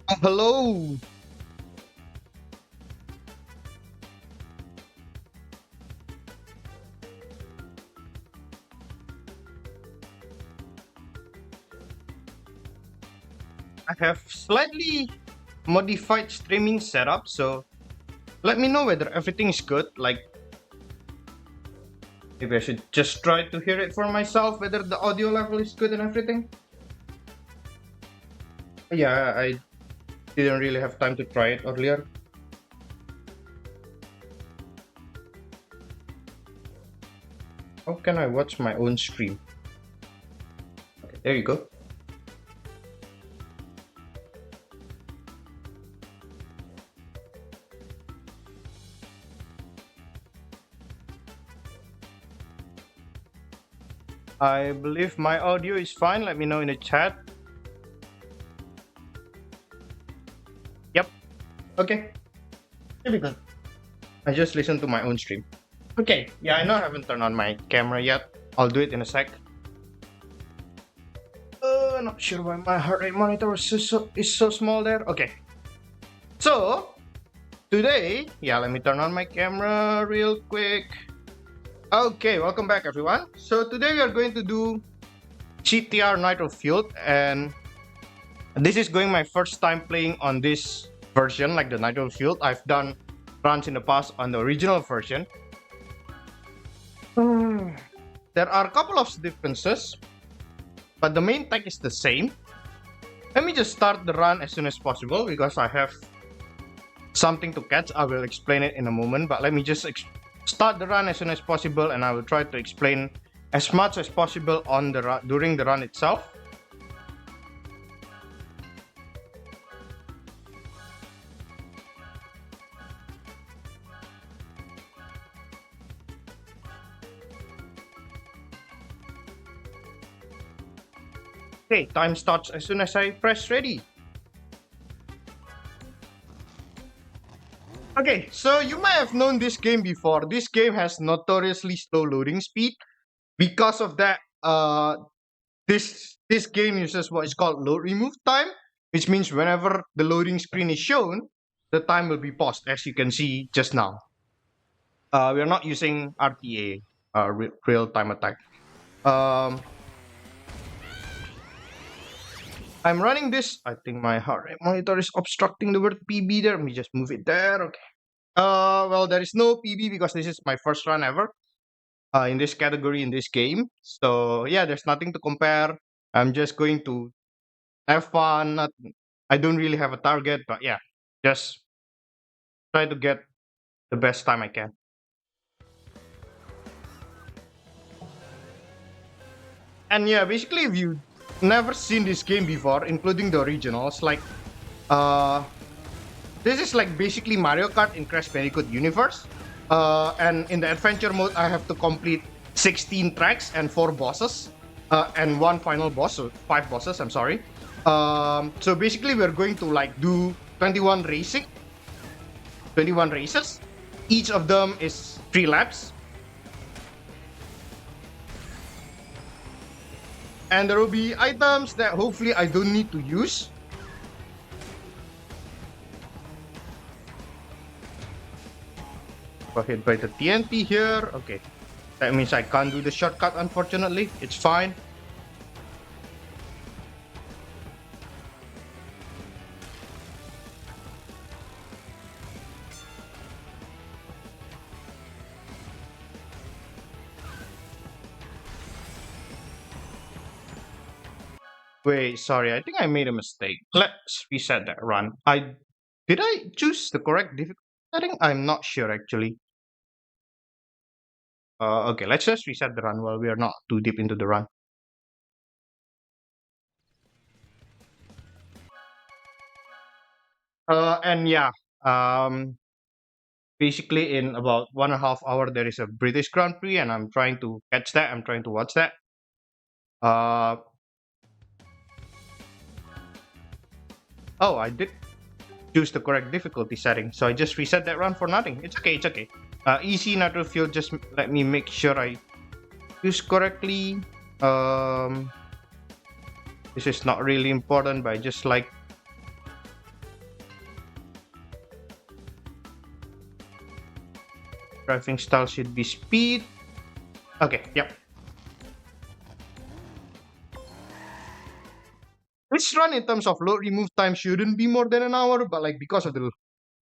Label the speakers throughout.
Speaker 1: Hello. I have slightly modified streaming setup, so let me know whether everything is good. Like, maybe I should just try to hear it for myself, whether the audio level is good and everything. Yeah, I didn't really have time to try it earlier. How can I watch my own stream? Okay, there you go. I believe my audio is fine. Let me know in the chat. Yep. Okay. Here we go. I just listened to my own stream. Okay. Yeah, I know I haven't turned on my camera yet. I'll do it in a sec. Not sure why my heart rate monitor is so small there. Okay. So, today, yeah, let me turn on my camera real quick. Okay, welcome back everyone. So today we are going to do CTR Nitro Fueled, and this is going my first time playing on this version, like the Nitro Fueled. I've done runs in the past on the original version. There are a couple of differences, but the main tech is the same. Let me just start the run as soon as possible because I have something to catch. I will explain it in a moment, but let me just start the run as soon as possible, and I will try to explain as much as possible on the run during the run itself. Okay, time starts as soon as I press ready. Okay, so you might have known this game before. This game has notoriously slow loading speed. Because of that, this game uses what is called load remove time, which means whenever the loading screen is shown, the time will be paused, as you can see just now. We are not using RTA, real time attack. I'm running this. I think my heart rate monitor is obstructing the word PB there. Let me just move it there. Okay. Well, there is no PB because this is my first run ever in this category in this game. So yeah, there's nothing to compare. I'm just going to have fun. I don't really have a target, but yeah, just try to get the best time I can. And yeah, basically, if you never seen this game before, including the originals, like this is like basically Mario Kart in Crash Bandicoot universe. And in the adventure mode, I have to complete 16 tracks and 4 bosses, and one final boss, so 5 bosses. I'm sorry. So basically, we're going to like do 21 races. Each of them is 3 laps. And there will be items that hopefully I don't need to use. Got hit by the TNT here. Okay. That means I can't do the shortcut, unfortunately. It's fine. Wait, sorry, I think I made a mistake. Let's reset that run. Did I choose the correct difficulty setting? I'm not sure actually. Okay, let's just reset the run while we are not too deep into the run. And yeah, basically in about 1.5 hours there is a British Grand Prix, and I'm trying to catch that. I'm trying to watch that. Oh, I did choose the correct difficulty setting, so I just reset that run for nothing. It's okay. It's okay. Easy Nitro Fuel. Just let me make sure I use correctly. This is not really important, but I just like Driving style should be speed. Okay, yep. This run in terms of load remove time shouldn't be more than an hour, but like because of the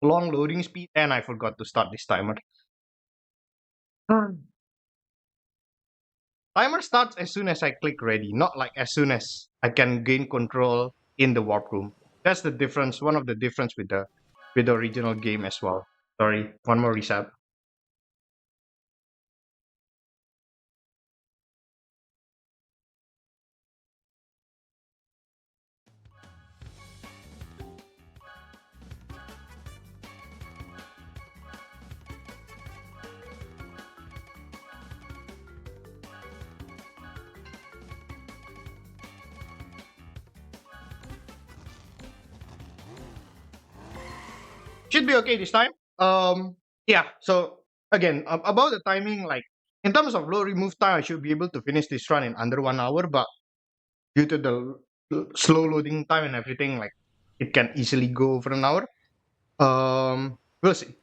Speaker 1: long loading speed, and I forgot to start this timer. Timer starts as soon as I click ready, not like as soon as I can gain control in the warp room. That's the difference, one of the difference with the original game as well. Sorry, one more reset. Should be okay this time. Yeah. So again, about the timing, like in terms of load remove time, I should be able to finish this run in under 1 hour. But due to the slow loading time and everything, like it can easily go over an hour. We'll see.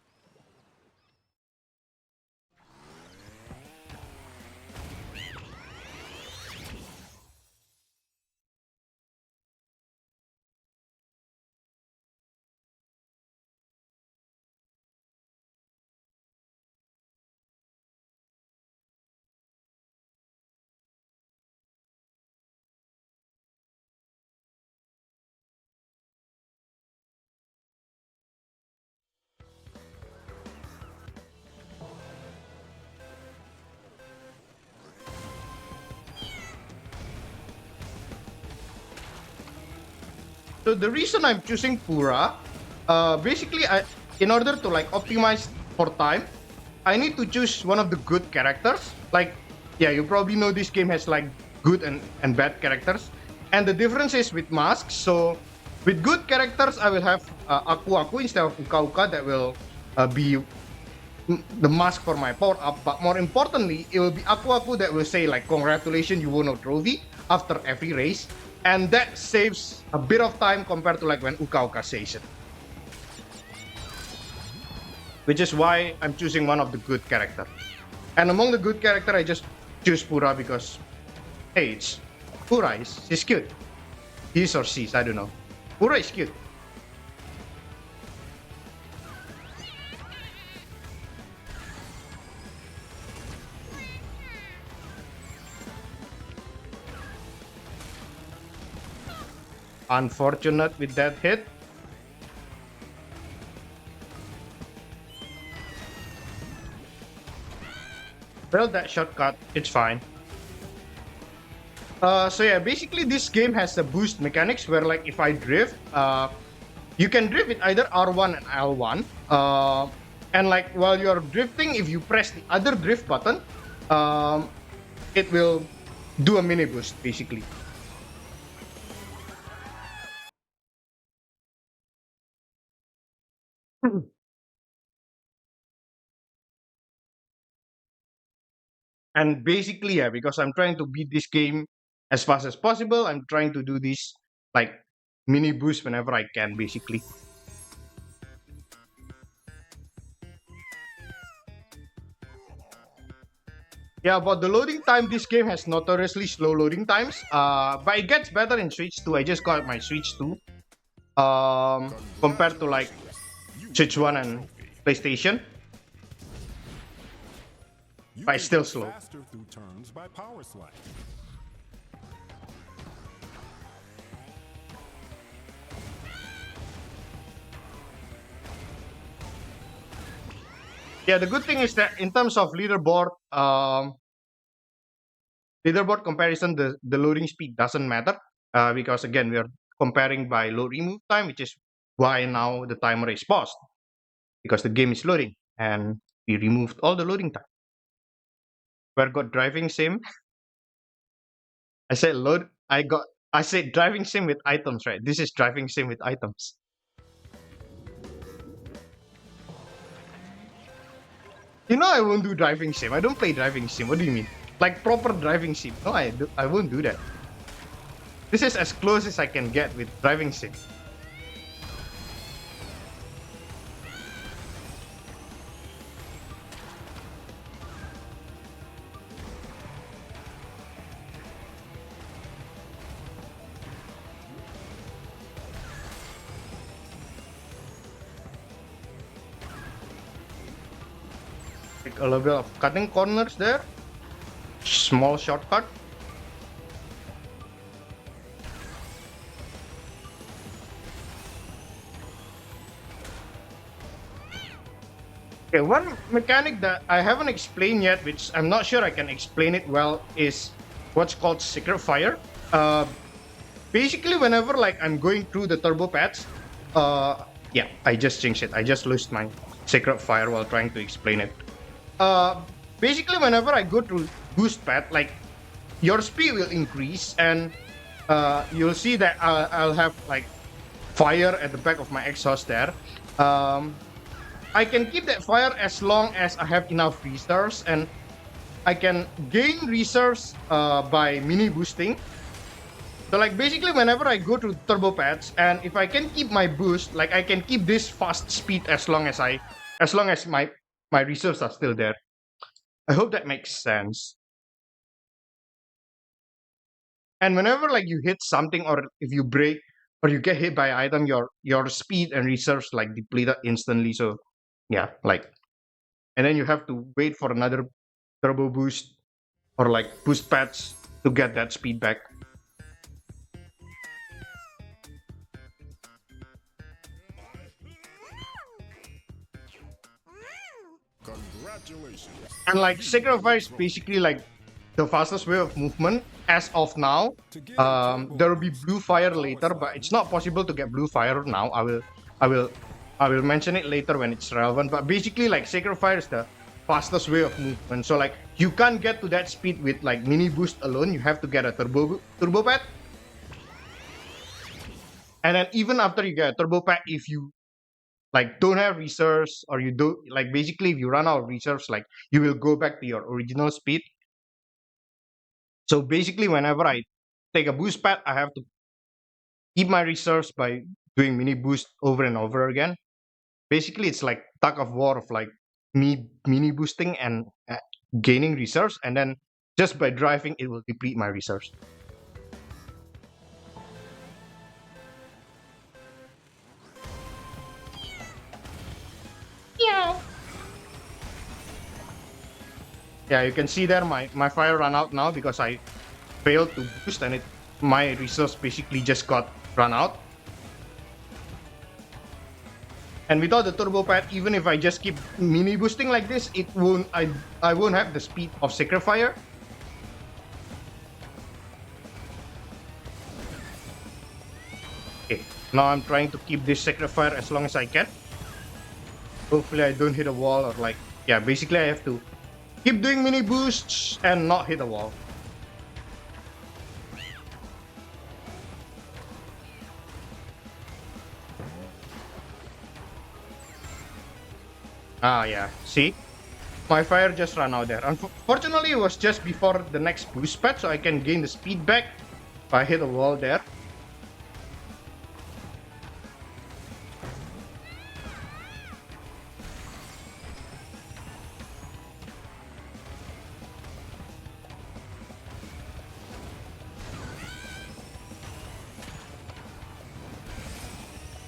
Speaker 1: So the reason I'm choosing Pura, basically, in order to like optimize for time, I need to choose one of the good characters. Like, yeah, you probably know this game has like good and bad characters, and the difference is with masks. So with good characters, I will have Aku Aku instead of Uka Uka that will be the mask for my power up. But more importantly, it will be Aku Aku that will say like, "Congratulations, you won a trophy" after every race, and that saves a bit of time compared to like when Uka Uka says it. Which is why I'm choosing one of the good character. And among the good character, I just choose Pura because, hey, it's Pura. She's cute. He's or she's, I don't know. Pura is cute. Unfortunate with that hit. Well, that shortcut, it's fine. So yeah, basically this game has a boost mechanics where like if I drift, you can drift with either R1 and L1. And like while you're drifting, if you press the other drift button, it will do a mini boost basically. And basically, yeah, because I'm trying to beat this game as fast as possible, I'm trying to do this like mini boost whenever I can, basically. Yeah, but the loading time, this game has notoriously slow loading times. But it gets better in Switch 2. I just got my Switch 2. Compared to like Switch 1 and PlayStation. But it's still slow. Yeah, the good thing is that in terms of leaderboard comparison, the loading speed doesn't matter because again we are comparing by load remove time, which is why now the timer is paused because the game is loading and we removed all the loading time. Where got driving sim? I said load. I said driving sim with items, right? This is driving sim with items. You know I won't do driving sim. I don't play driving sim. What do you mean? Like proper driving sim? No, I won't do that. This is as close as I can get with driving sim. like a little bit of cutting corners there. Small shortcut. Okay, one mechanic that I haven't explained yet, which I'm not sure I can explain it well, is what's called secret fire. Basically, whenever like I'm going through the turbo pads, yeah, I just changed it. I just lost my secret fire while trying to explain it. Uh, Basically, whenever I go through boost pad, like your speed will increase, and you'll see that I'll have like fire at the back of my exhaust there. Um, I can keep that fire as long as I have enough reserves, and I can gain reserves by mini boosting. So like basically whenever I go to turbo pads, and if I can keep my boost, like I can keep this fast speed as long as my reserves are still there. I hope that makes sense. And whenever like you hit something, or if you break or you get hit by an item, your speed and reserves like depleted instantly. So yeah, like, and then you have to wait for another turbo boost or like boost pads to get that speed back.
Speaker 2: Congratulations.
Speaker 1: And like sacrifice basically like the fastest way of movement as of now. There will be blue fire later, but it's not possible to get blue fire now. I will I will mention it later when it's relevant. But basically like sacred fire is the fastest way of movement. So like you can't get to that speed with like mini boost alone. You have to get a turbo pad. And then even after you get a turbo pad, if you like don't have reserves, or you do like basically if you run out of reserves, like you will go back to your original speed. So basically whenever I take a boost pad, I have to keep my reserves by doing mini boost over and over again. Basically it's like tug of war of like me mini boosting and gaining reserves, and then just by driving it will deplete my reserves. Yeah, you can see there my fire ran out now because I failed to boost, and my reserves basically just got run out. And without the turbo pad, even if I just keep mini boosting like this, it won't I won't have the speed of Sacred Fire. Okay, now I'm trying to keep this Sacred Fire as long as I can. Hopefully I don't hit a wall, or like, yeah, basically I have to keep doing mini boosts and not hit a wall. Ah, yeah, see? My fire just ran out there. Unfortunately, it was just before the next boost pad, so I can gain the speed back if I hit a wall there.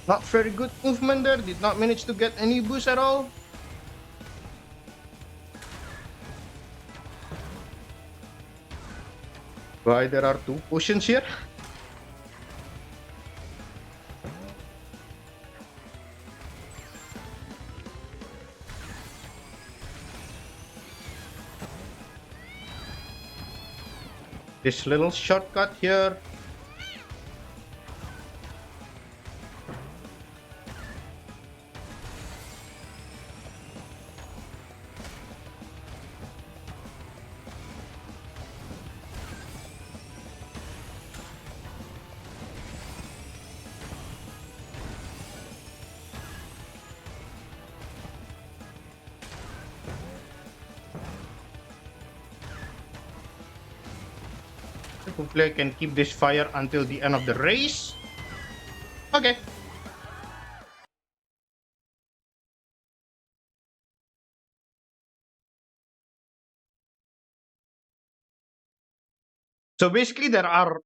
Speaker 1: Not very good movement there. Did not manage to get any boost at all. Why there are two potions here? This little shortcut here. Hopefully I can keep this fire until the end of the race. Okay. So basically there are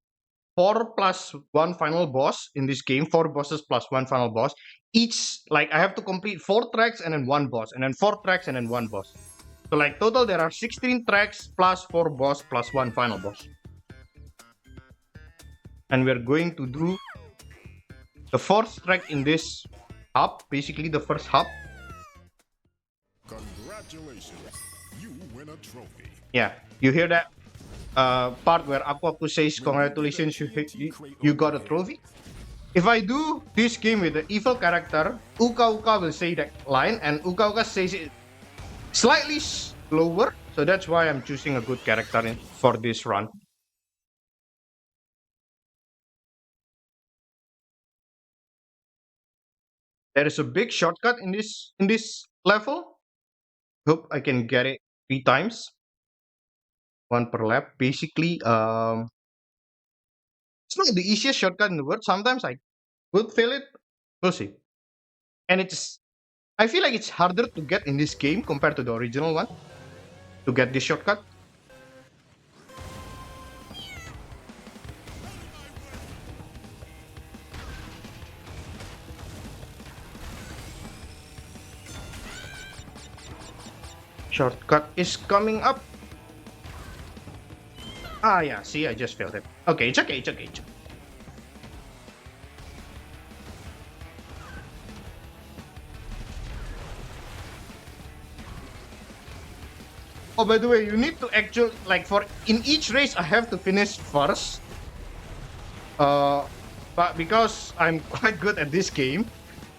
Speaker 1: 4 plus 1 final boss in this game. 4 bosses plus 1 final boss. Each, like I have to complete 4 tracks and then 1 boss. And then 4 tracks and then 1 boss. So like total there are 16 tracks plus 4 boss plus 1 final boss. And we're going to do the 4th track in this hub, basically the first hub.
Speaker 2: Congratulations, you win a trophy.
Speaker 1: Yeah, you hear that part where Aku says congratulations, you got a trophy. If I do this game with the evil character, Uka will say that line, and Uka says it slightly slower, so that's why I'm choosing a good character for this run. There is a big shortcut in this level. Hope I can get it 3 times. 1 per lap. Basically, it's not the easiest shortcut in the world. Sometimes I could fail it. We'll see. And I feel like it's harder to get in this game compared to the original one. To get this shortcut. Shortcut is coming up. Ah, yeah, see, I just failed it. Okay, it's okay, it's okay. Oh, by the way, you need to actually, like, in each race, I have to finish first. But because I'm quite good at this game,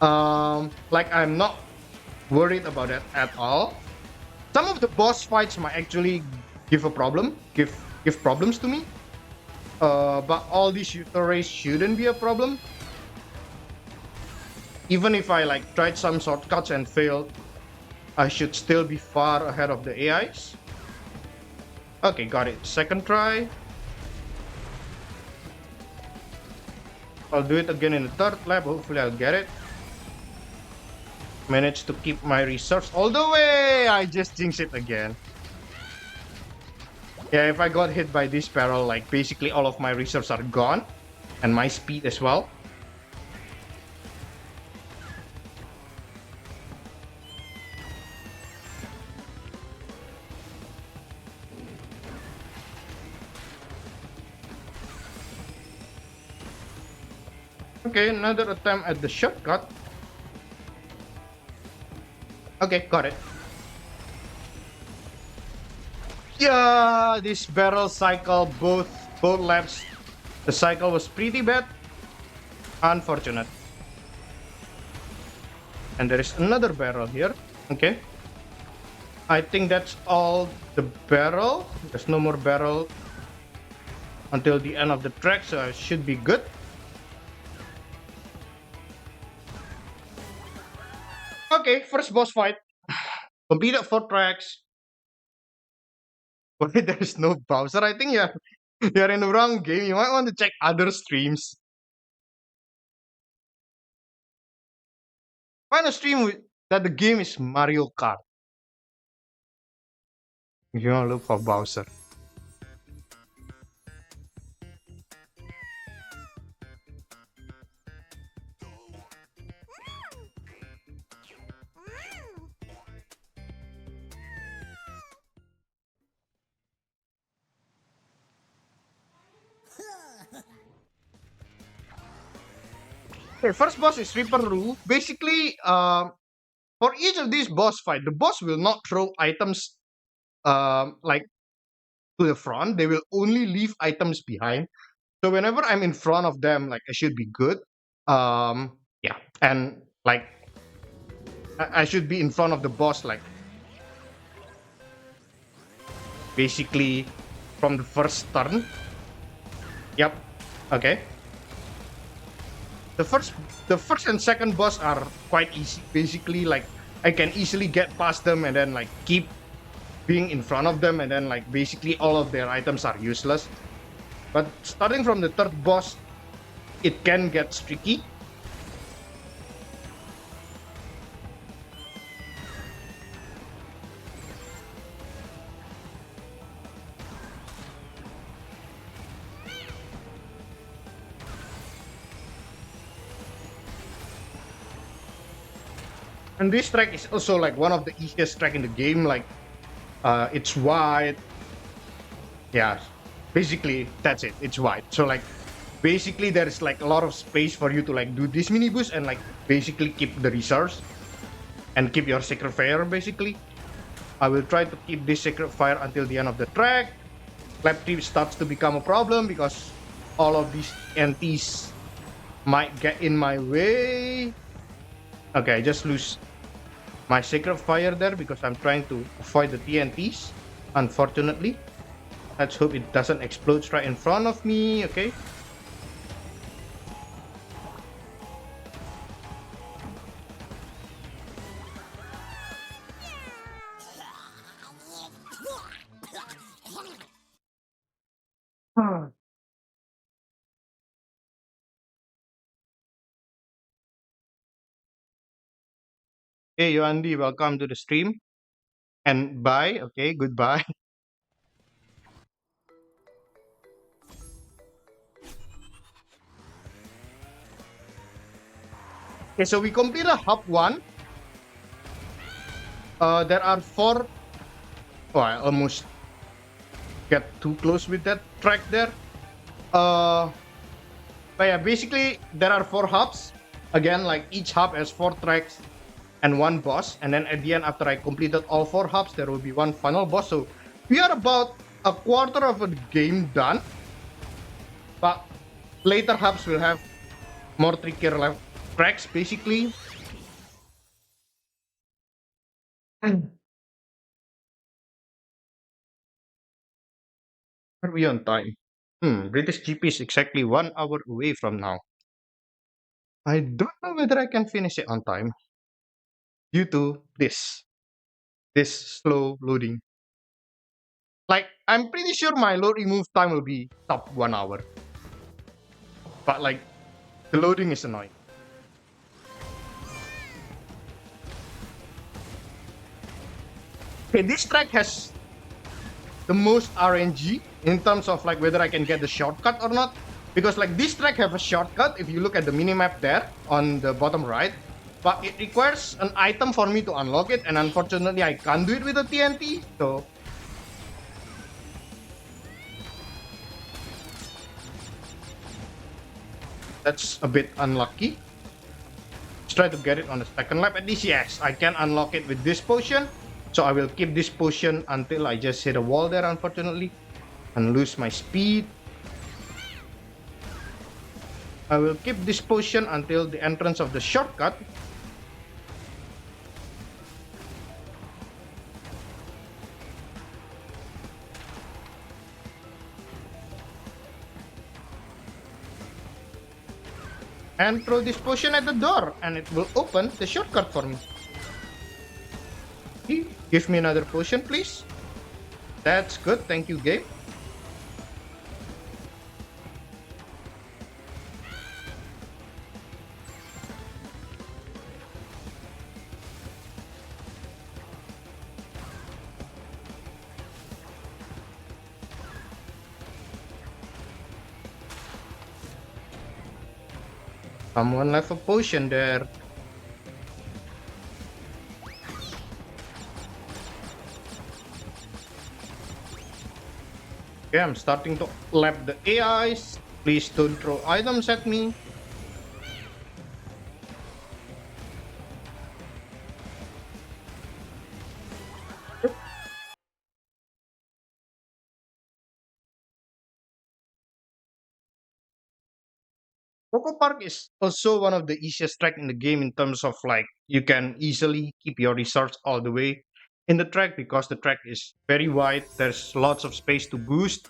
Speaker 1: like, I'm not worried about that at all. Some of the boss fights might actually give problems to me. But all these shooter race shouldn't be a problem. Even if I like tried some shortcuts and failed, I should still be far ahead of the AIs. Okay, got it. Second try. I'll do it again in the 3rd lap. Hopefully I'll get it. Managed to keep my reserves all the way. I just jinxed it again. Yeah, if I got hit by this barrel, like basically all of my reserves are gone. And my speed as well. Okay, another attempt at the shortcut. Okay, got it. Yeah, this barrel cycle, both laps, the cycle was pretty bad. Unfortunate. And there is another barrel here. Okay. I think that's all the barrel. There's no more barrel until the end of the track, so I should be good. Okay, first boss fight. Completed 4 tracks. Wait, there's no Bowser. I think you're in the wrong game. You might want to check other streams. Find a stream that the game is Mario Kart. If you want to look for Bowser. Okay, first boss is Reaper Roo. Basically, for each of these boss fight, the boss will not throw items like to the front. They will only leave items behind. So whenever I'm in front of them, like I should be good. Yeah, and like I should be in front of the boss, like basically from the first turn. Yep. Okay. The first and second boss are quite easy. Basically, like I can easily get past them and then like keep being in front of them, and then like basically all of their items are useless. But starting from the 3rd boss, it can get tricky. And this track is also like one of the easiest track in the game. Like It's wide. Yeah, basically that's it. It's wide. So like basically there's like a lot of space for you to like do this mini boost and like basically keep the resource and keep your secret fire basically. I will try to keep this secret fire until the end of the track. Lap trip starts to become a problem because all of these NTs might get in my way. Okay, I just lose my secret fire there because I'm trying to avoid the TNTs, unfortunately. Let's hope it doesn't explode right in front of me, okay? Hey, Yoandi, welcome to the stream. And bye, okay, goodbye. Okay, so we completed hub one. There are four. Oh, I almost get too close with that track there. Uh, but yeah, basically there are four hubs. Again, like each hub has four tracks and one boss. And then at the end, after I completed all four hubs, there will be one final boss. So we are about a quarter of a game done. But later hubs will have more trickier tracks, basically. Are we on time? British GP is exactly 1 hour away from now. I don't know whether I can finish it on time due to this slow loading. Like, I'm pretty sure my load remove time will be top 1 hour. But like, the loading is annoying. Okay, this track has the most RNG in terms of like whether I can get the shortcut or not. Because like this track have a shortcut if you look at the minimap there on the bottom right. But it requires an item for me to unlock it, and unfortunately I can't do it with a TNT. So that's a bit unlucky. Let's try to get it on the second lap. At least, yes, I can unlock it with this potion. So I will keep this potion until I just hit a wall there, unfortunately, and lose my speed. I will keep this potion until the entrance of the shortcut. And throw this potion at the door, and it will open the shortcut for me. Give me another potion, please. That's good. Thank you, game. Someone left a potion there. Okay, I'm starting to lap the AIs. Please don't throw items at me. Coco Park is also one of the easiest track in the game in terms of like you can easily keep your resource all the way in the track because the track is very wide. There's lots of space to boost.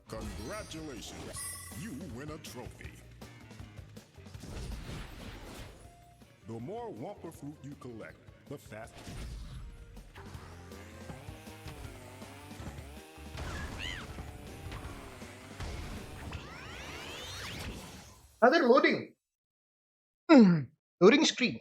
Speaker 2: Congratulations, you win a trophy. The more Wumpa fruit you collect, the faster.
Speaker 1: Another loading. Loading screen.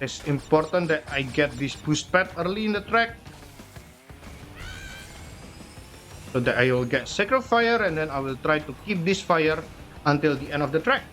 Speaker 1: It's important that I get this boost pad early in the track, so that I will get sacred fire, and then I will try to keep this fire until the end of the track.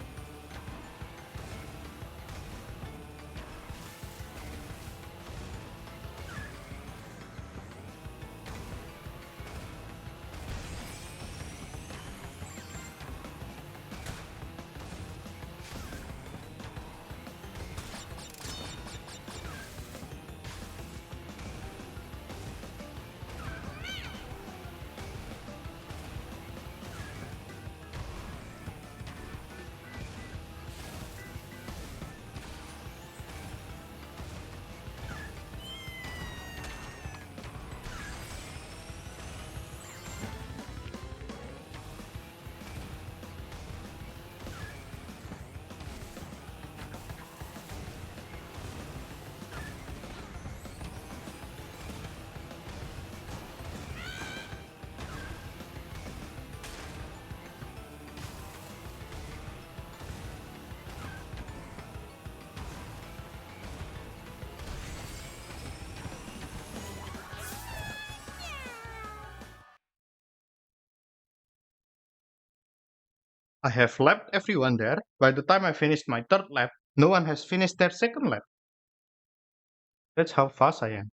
Speaker 1: I have lapped everyone there. By the time I finished my third lap, no one has finished their second lap. That's how fast I am.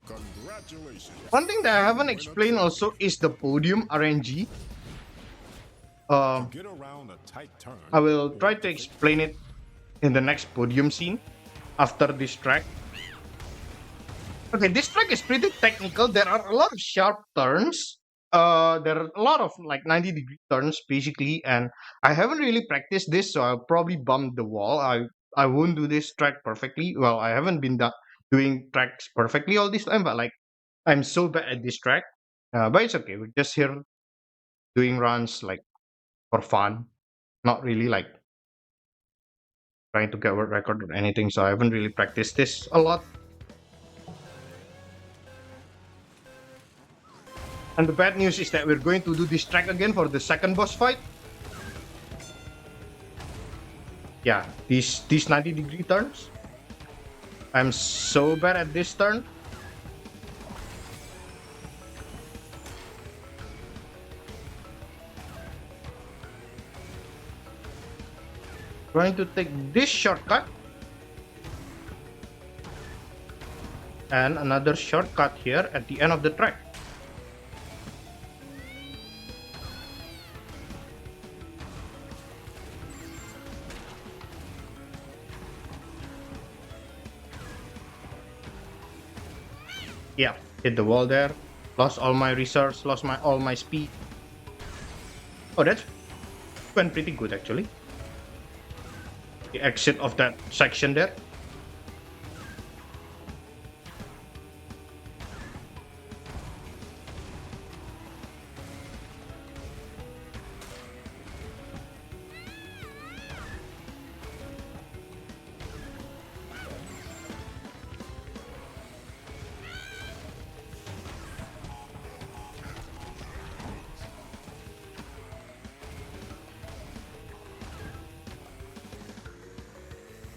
Speaker 2: Congratulations.
Speaker 1: One thing that I haven't explained also is the podium RNG.
Speaker 2: Get around a tight turn.
Speaker 1: I will try to explain it in the next podium scene after this track. Okay, this track is pretty technical. There are a lot of sharp turns. There are a lot of like 90-degree turns basically, and I haven't really practiced this, so I'll probably bump the wall. I won't do this track perfectly. Well, I haven't been doing tracks perfectly all this time, but like I'm so bad at this track. But it's okay. We're just here doing runs like for fun, not really like trying to get a world record or anything. So I haven't really practiced this a lot. And the bad news is that we're going to do this track again for the second boss fight. Yeah, these 90-degree turns. I'm so bad at this turn. Trying to take this shortcut. And another shortcut here at the end of the track. Yeah, hit the wall there. Lost all my reserves, lost all my speed. Oh, that went pretty good actually. The exit of that section there.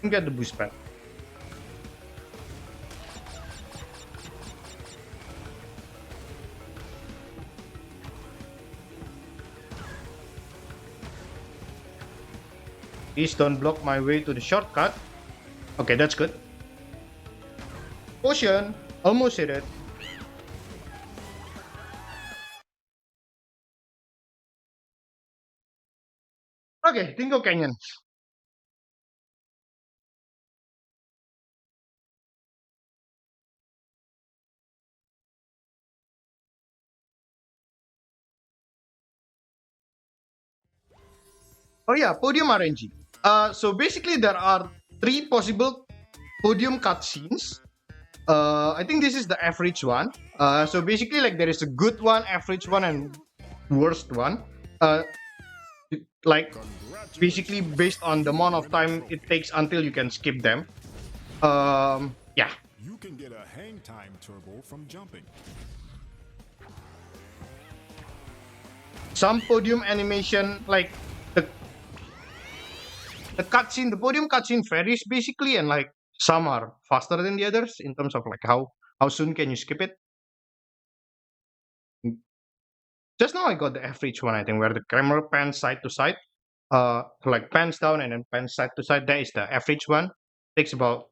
Speaker 1: And get the boost pad. Please don't block my way to the shortcut. Okay, that's good. Potion! Almost hit it. Okay, Dingo Canyon. Oh yeah, podium RNG. So basically there are 3 possible podium cutscenes. I think this is the average one. So basically like there is a good one, average one, and worst one. Uh, like basically
Speaker 2: Congratulations.
Speaker 1: based on the
Speaker 2: You
Speaker 1: amount of
Speaker 2: win a
Speaker 1: time it
Speaker 2: trophy.
Speaker 1: takes until you can skip them. Yeah.
Speaker 2: You can get a hang time turbo from jumping.
Speaker 1: Some podium animation, like the the podium cutscene varies basically, and like some are faster than the others in terms of like how soon can you skip it. Just now I got the average one, I think, where the camera pans side to side, like pans down and then pans side to side. That is the average one. Takes about,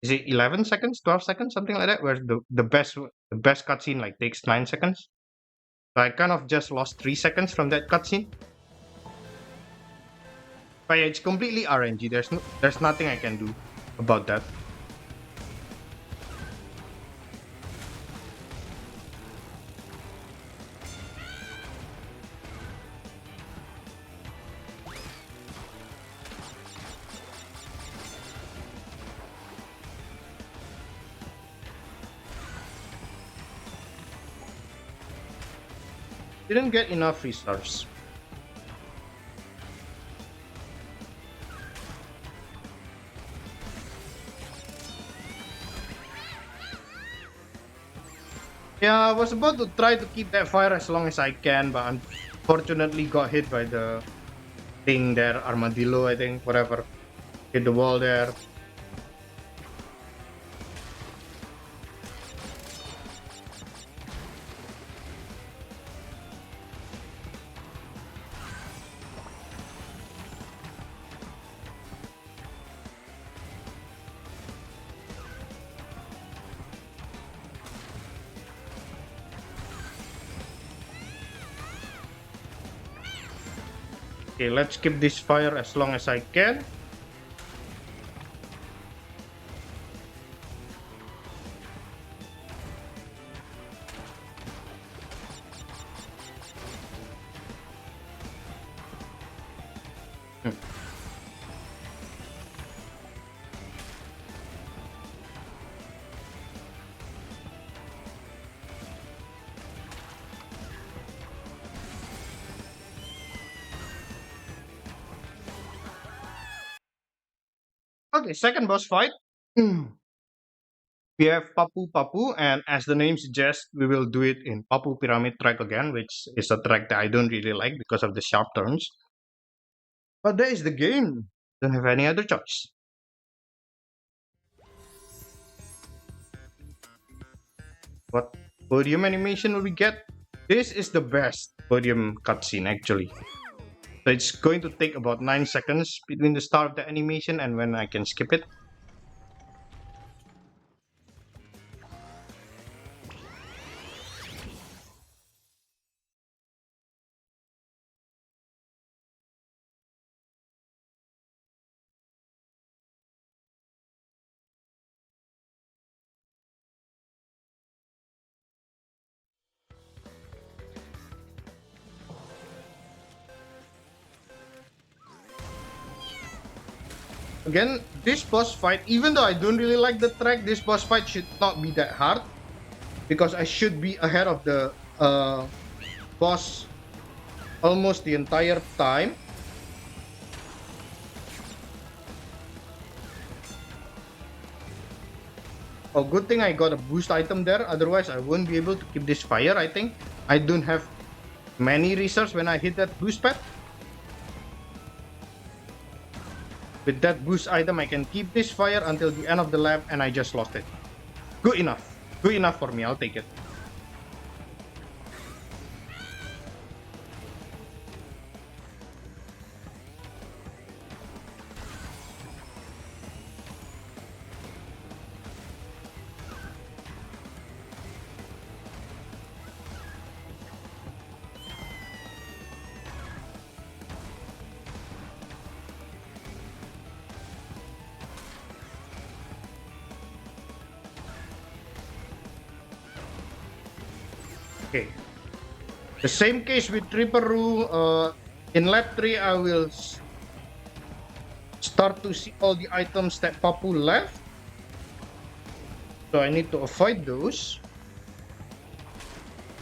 Speaker 1: is it 11 seconds, 12 seconds, something like that. Where the best cutscene like takes 9 seconds. So I kind of just lost 3 seconds from that cutscene. But yeah, it's completely RNG. There's nothing I can do about that. Didn't get enough resource. Yeah, I was about to try to keep that fire as long as I can, but unfortunately got hit by the thing there, armadillo, I think, whatever. Hit the wall there. Okay, let's keep this fire as long as I can. Hmm. Okay, second boss fight. We have Papu Papu, and as the name suggests, we will do it in Papu Pyramid track again, which is a track that I don't really like because of the sharp turns. But that is the game. Don't have any other choice. What podium animation will we get? This is the best podium cutscene actually. So it's going to take about 9 seconds between the start of the animation and when I can skip it. Again, this boss fight, even though I don't really like the track, this boss fight should not be that hard because I should be ahead of the boss almost the entire time. Oh, good thing I got a boost item there, otherwise I won't be able to keep this fire, I think. I don't have many reserves when I hit that boost pad. With that boost item, I can keep this fire until the end of the lap, and I just lost it. Good enough. Good enough for me, I'll take it. Okay. The same case with Ripperoo. In lap 3, I will start to see all the items that Papu left. So I need to avoid those.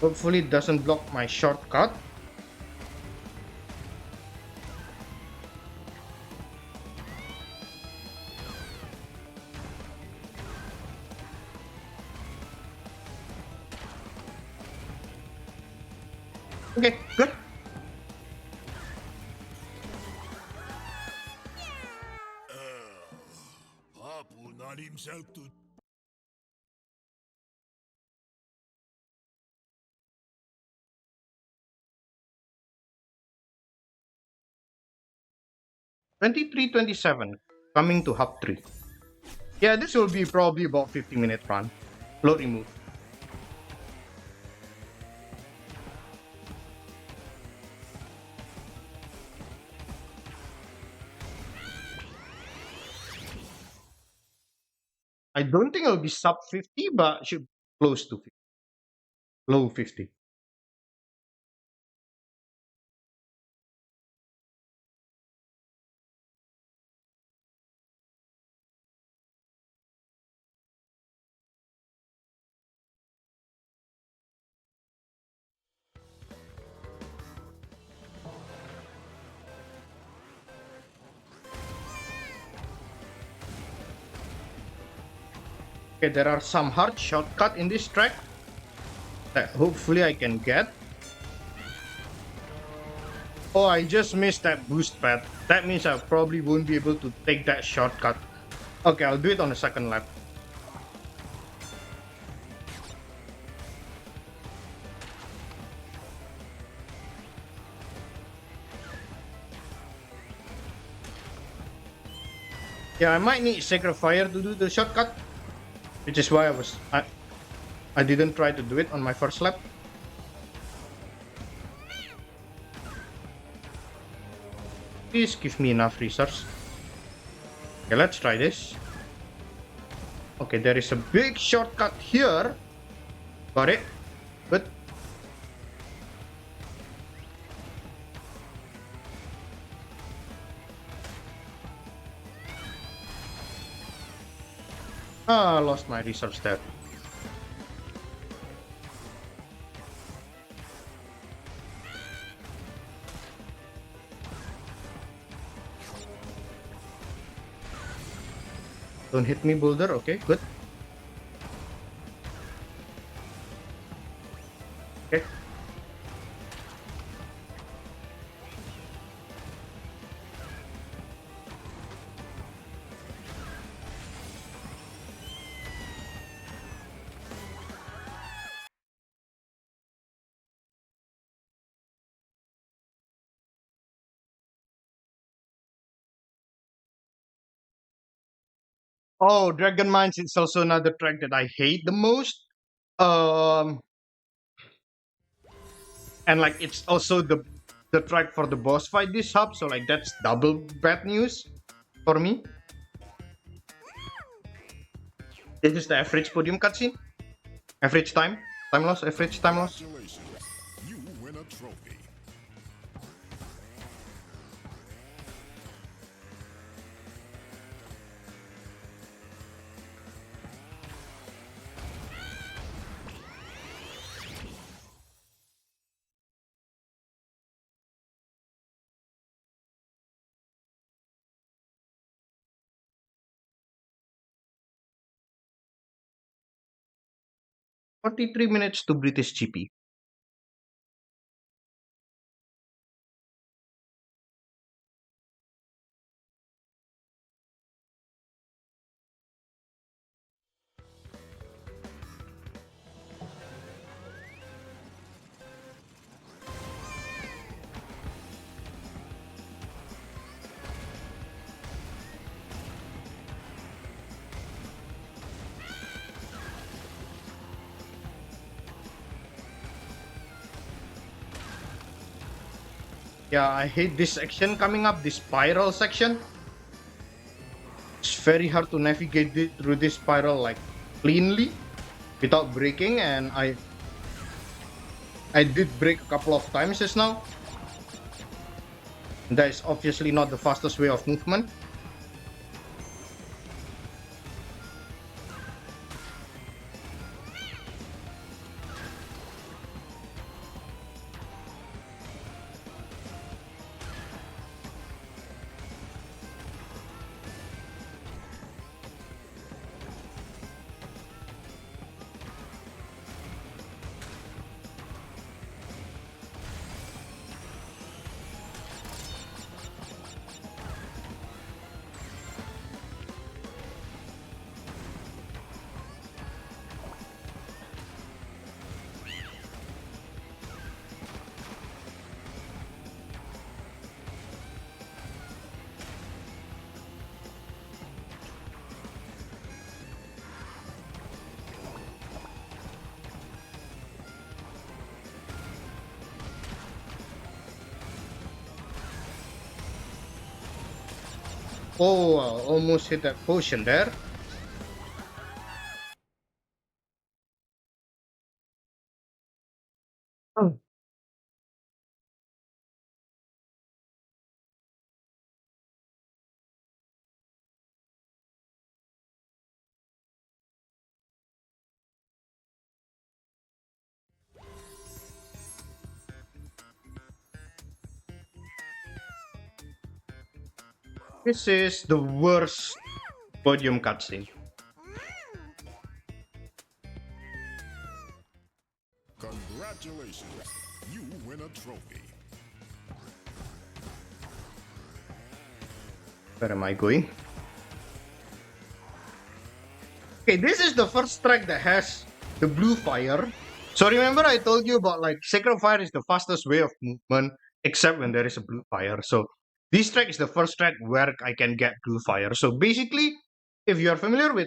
Speaker 1: Hopefully it doesn't block my shortcut. Okay, good.
Speaker 2: Papu not himself to
Speaker 1: 23:27, coming to hub 3. Yeah, this will be probably about 50-minute run. Load remove. I don't think it'll be sub 50, but should close to 50. Low 50. Okay, there are some hard shortcut in this track that hopefully I can get. Oh, I just missed that boost pad. That means I probably won't be able to take that shortcut. Okay, I'll do it on the second lap. Yeah, I might need Sacred Fire to do the shortcut, which is why I didn't try to do it on my first lap. Please give me enough resource. Okay, let's try this. Okay, there is a big shortcut here. Got it. Good. Ah, I lost my resource there. Don't hit me, boulder. Okay, good. Okay. Oh, Dragon Mines is also another track that I hate the most. Um, and like it's also the track for the boss fight this hub, so like that's double bad news for me. This is the average podium cutscene. Average time loss, average time loss.
Speaker 2: congratulations. You win a trophy.
Speaker 1: 43 minutes to British GP. Yeah, I hate this section coming up, this spiral section. It's very hard to navigate through this spiral like cleanly without breaking, and I did break a couple of times just now. That is obviously not the fastest way of movement. Oh, I almost hit that potion there. Oh. This is the worst podium cutscene.
Speaker 2: Congratulations, you win a trophy.
Speaker 1: Where am I going? Okay, this is the first track that has the blue fire. So remember I told you about like sacred fire is the fastest way of movement except when there is a blue fire. So this track is the first track where I can get blue fire. So basically, if you are familiar with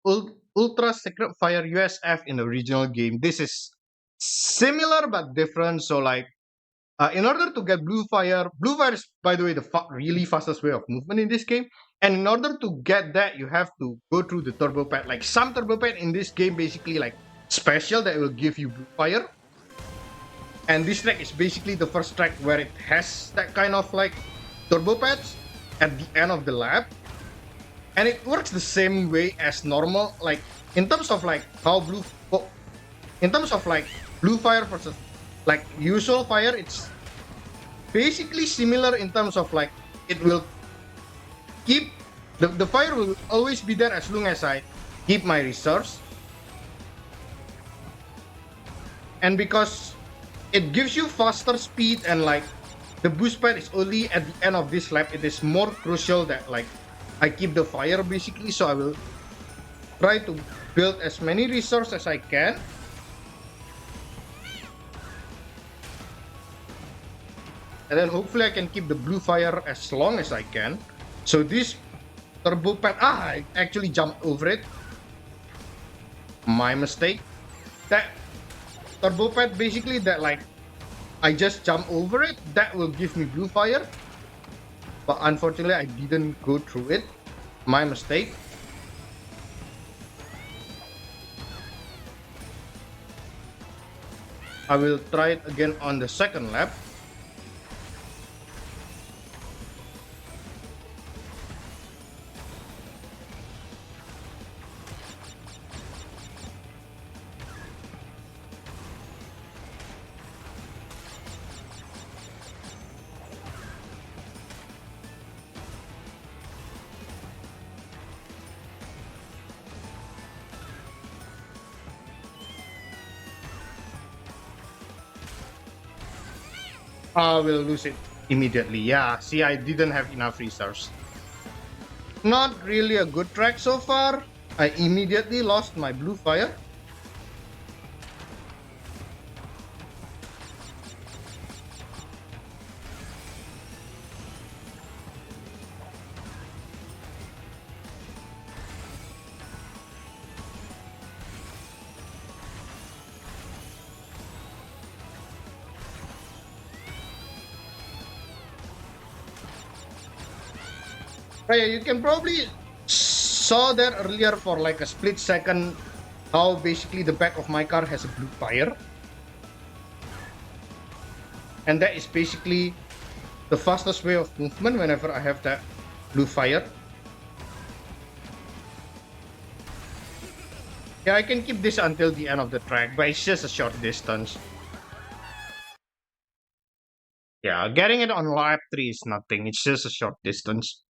Speaker 1: Ultra Sacred Fire USF in the original game, this is similar but different. So like in order to get blue fire is by the way the really fastest way of movement in this game. And in order to get that, you have to go through the turbo pad. Like some turbo pad in this game, basically like special that will give you blue fire. And this track is basically the first track where it has that kind of like turbo pads at the end of the lap. And it works the same way as normal. Like in terms of like how in terms of like blue fire versus like usual fire, it's basically similar in terms of like it will keep the fire will always be there as long as I keep my reserves. And because it gives you faster speed and like the boost pad is only at the end of this lap, it is more crucial that like I keep the fire basically. So I will try to build as many resources as I can. And then hopefully I can keep the blue fire as long as I can. So this turbo pad, I actually jumped over it. My mistake. That turbo pad basically that like I just jump over it, that will give me blue fire. But unfortunately I didn't go through it. My mistake. I will try it again on the second lap. I will lose it immediately. Yeah, see, I didn't have enough resources. Not really a good track so far. I immediately lost my blue fire. Right, you can probably saw that earlier for like a split second how basically the back of my car has a blue fire. And that is basically the fastest way of movement whenever I have that blue fire. Yeah, I can keep this until the end of the track, but it's just a short distance. Yeah, getting it on lap 3 is nothing. It's just a short distance.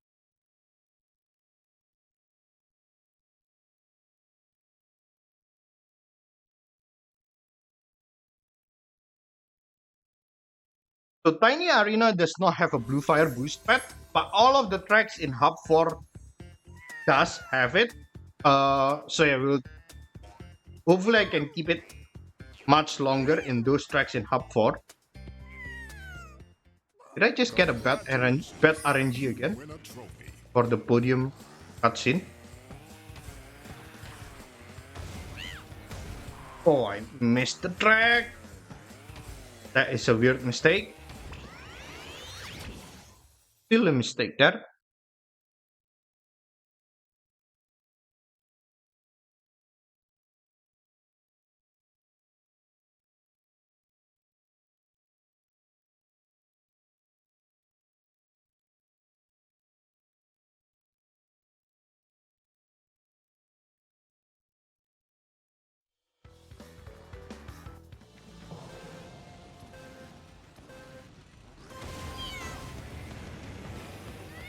Speaker 1: So Tiny Arena does not have a blue fire boost pad, but all of the tracks in Hub 4 does have it. So yeah, hopefully I can keep it much longer in those tracks in Hub 4. Did I just get a bad RNG again
Speaker 2: Win a trophy.
Speaker 1: for the podium cutscene? Oh, I missed the track. That is a weird mistake. Still a mistake there.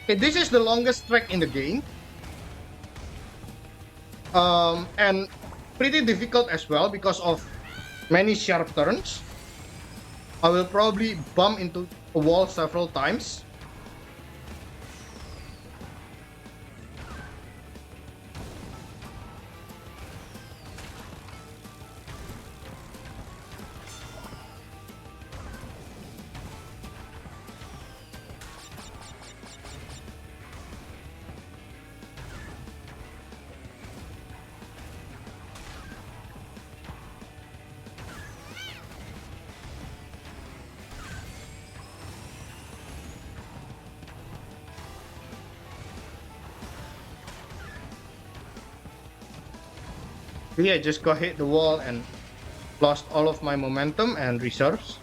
Speaker 1: Okay, this is the longest track in the game. And pretty difficult as well because of many sharp turns. I will probably bump into a wall several times. Yeah, I just got hit the wall and lost all of my momentum and reserves.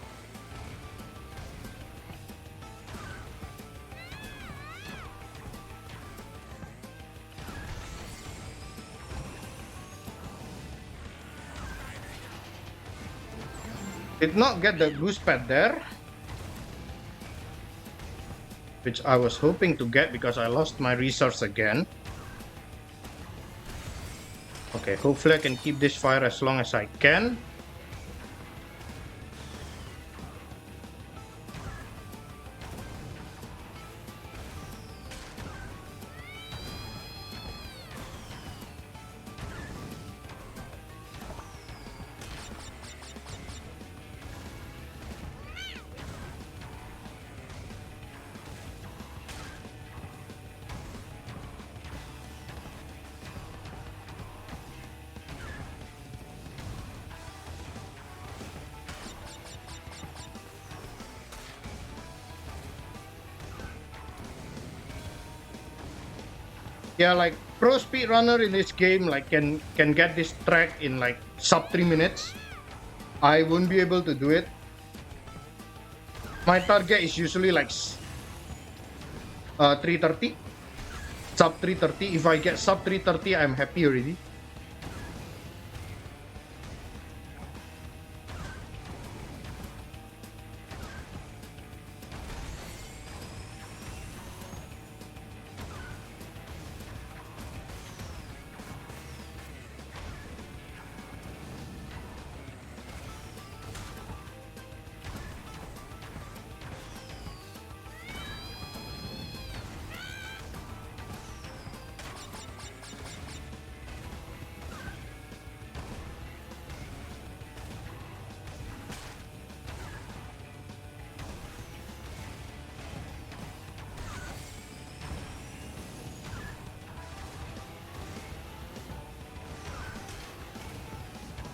Speaker 1: Did not get the boost pad there, which I was hoping to get because I lost my reserves again. Okay, hopefully I can keep this fire as long as I can. Yeah, like pro speedrunner in this game like can get this track in like sub 3 minutes. I won't be able to do it. My target is usually like 330, sub 330. If I get sub 330, I'm happy already.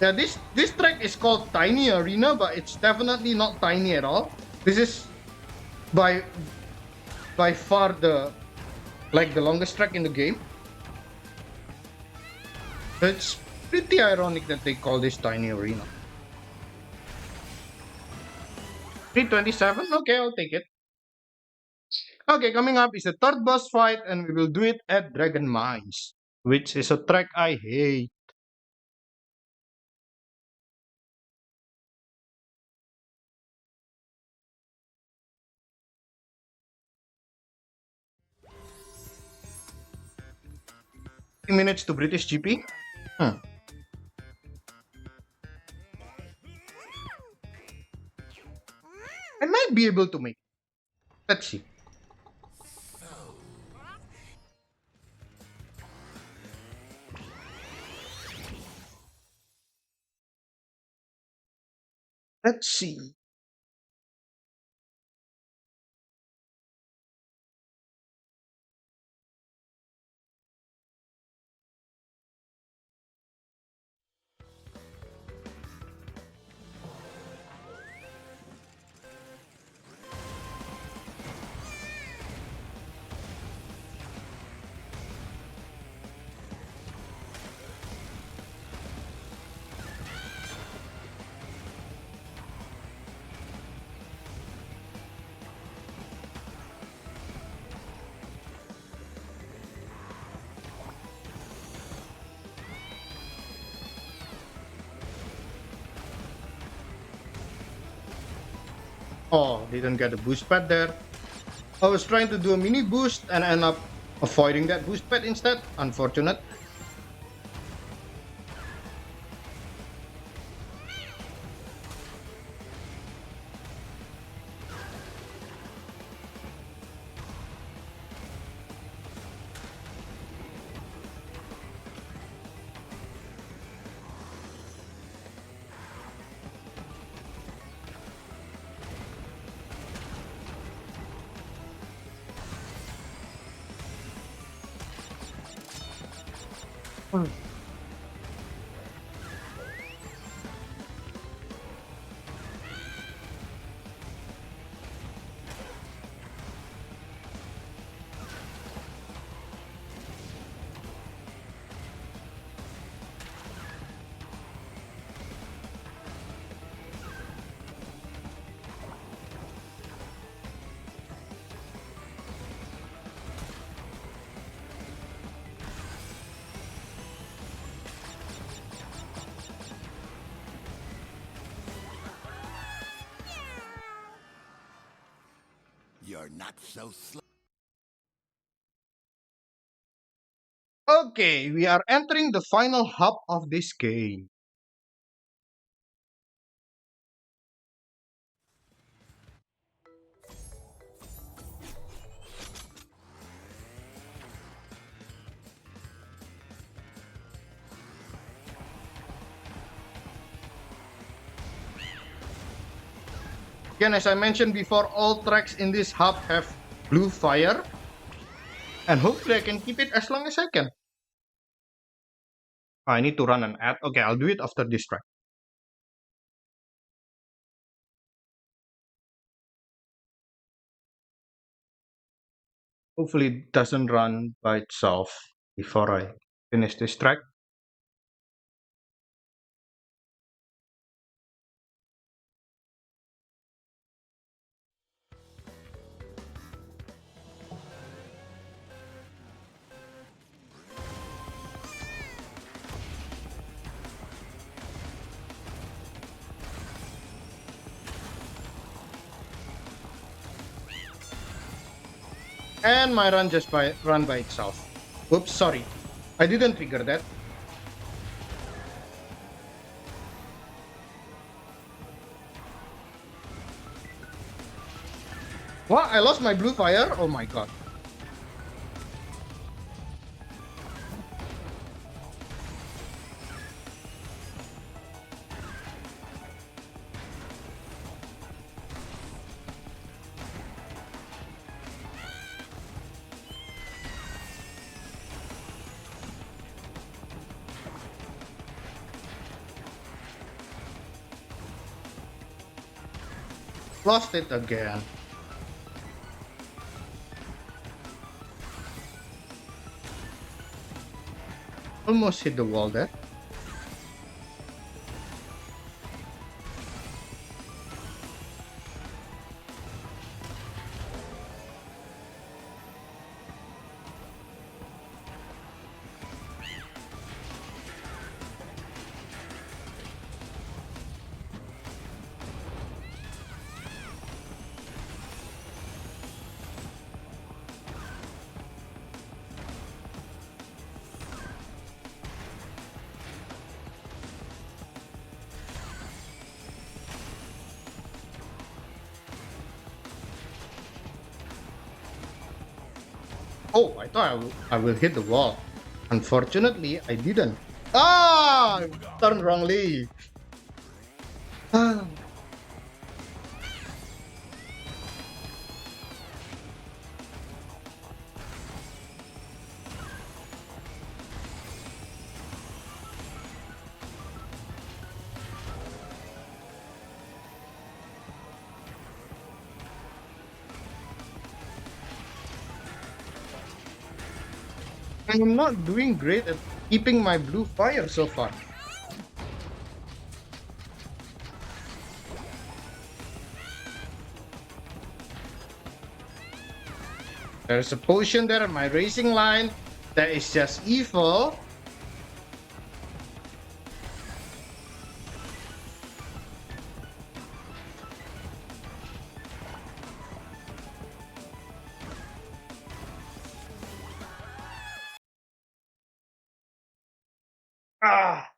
Speaker 1: Yeah, this track is called Tiny Arena, but it's definitely not tiny at all. This is by far the longest track in the game. It's pretty ironic that they call this Tiny Arena. 327? Okay, I'll take it. Okay, coming up is the third boss fight, and we will do it at Dragon Mines, which is a track I hate. Minutes to British GP. I might be able to make it. Let's see. Let's see. Oh, didn't get a boost pad there. I was trying to do a mini boost and end up avoiding that boost pad instead. Unfortunate.
Speaker 2: You're not so slow.
Speaker 1: Okay, we are entering the final hub of this game. Again, as I mentioned before, all tracks in this hub have blue fire. And hopefully I can keep it as long as I can. I need to run an ad. Okay, I'll do it after this track. Hopefully it doesn't run by itself before I finish this track. And my run just run by itself. Oops, sorry. I didn't trigger that. What? I lost my blue fire? Oh my god. Lost it again. Almost hit the wall there. Oh, I thought I will hit the wall. Unfortunately, I didn't. Ah! Turned wrongly. Ah. I'm not doing great at keeping my blue fire so far. There's a potion there on my racing line that is just evil. Ah.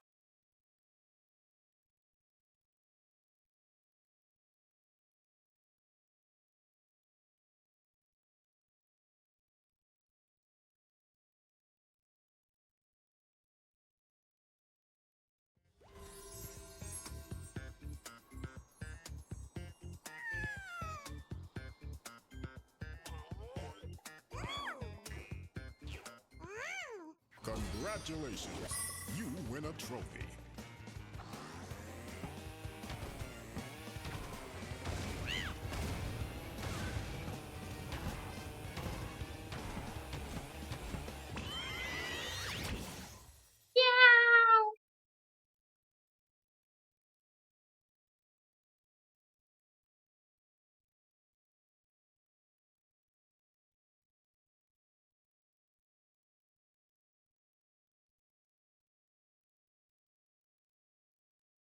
Speaker 2: Congratulations, you win a trophy.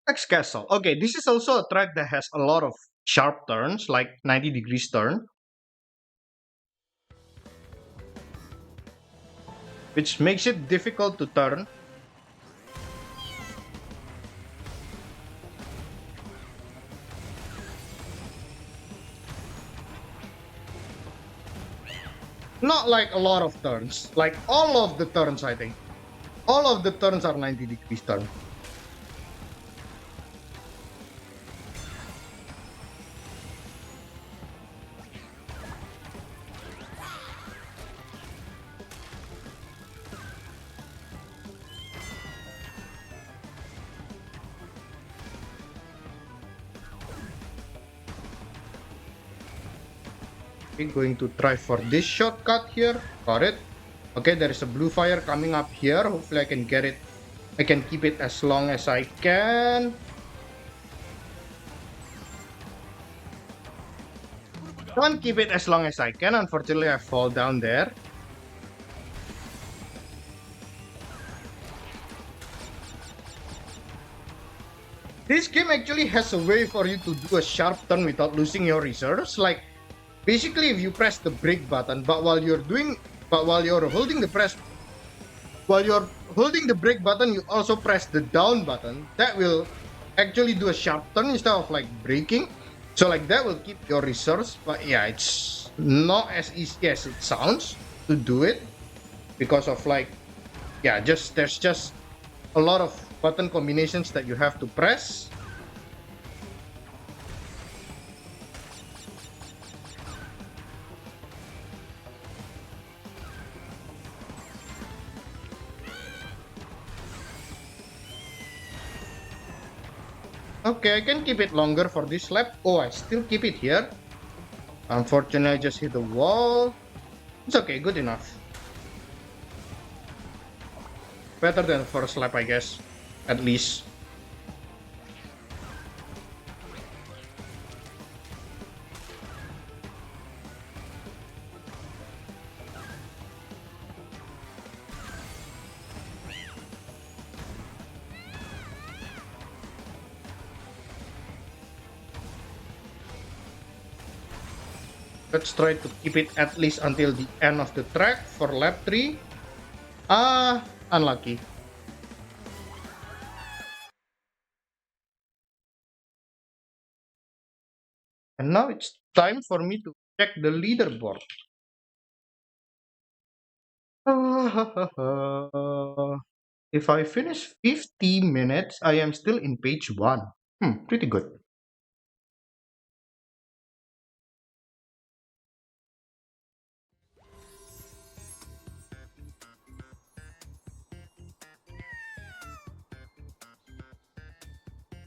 Speaker 1: Next castle. Okay, this is also a track that has a lot of sharp turns, like 90 degrees turn, which makes it difficult to turn. Not like a lot of turns, like all of the turns, I think. All of the turns are 90 degrees turn. Okay, going to try for this shortcut here. Got it. Okay, there is a blue fire coming up here. Hopefully I can get it. I can keep it as long as I can. Can't keep it as long as I can. Unfortunately, I fall down there. This game actually has a way for you to do a sharp turn without losing your reserves. Like, basically, if you press the brake button, but while you're holding the brake button, you also press the down button. That will actually do a sharp turn instead of like braking. So like that will keep your reserves. But yeah, it's not as easy as it sounds to do it because of like, yeah, there's just a lot of button combinations that you have to press. Okay, I can keep it longer for this lap. Oh, I still keep it here. Unfortunately, I just hit the wall. It's okay, good enough. Better than first lap, I guess. At least. Let's try to keep it at least until the end of the track for lap 3. Unlucky. And now it's time for me to check the leaderboard. If I finish 50 minutes, I am still in page 1. Pretty good.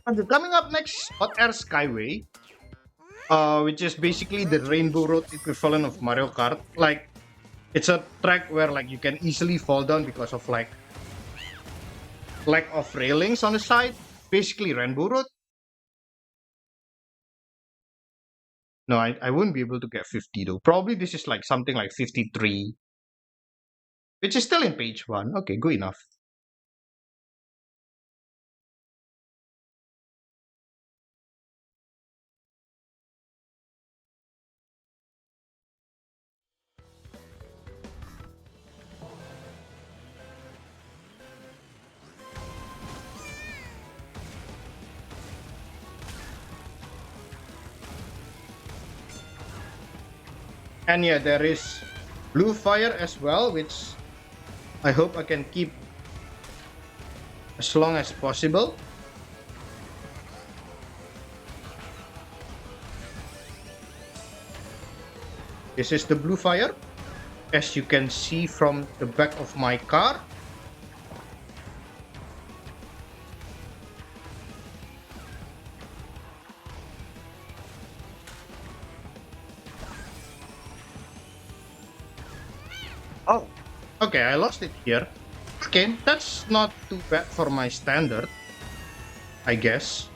Speaker 1: And coming up next, Hot Air Skyway, which is basically the Rainbow Road equivalent of Mario Kart. Like, it's a track where like you can easily fall down because of like lack of railings on the side. Basically, Rainbow Road. No, I wouldn't be able to get 50 though. Probably this is like something like 53, which is still in page 1. Okay, good enough. And yeah, there is blue fire as well, which I hope I can keep as long as possible. This is the blue fire, as you can see from the back of my car. Oh, okay, I lost it here. Okay, that's not too bad for my standard, I guess.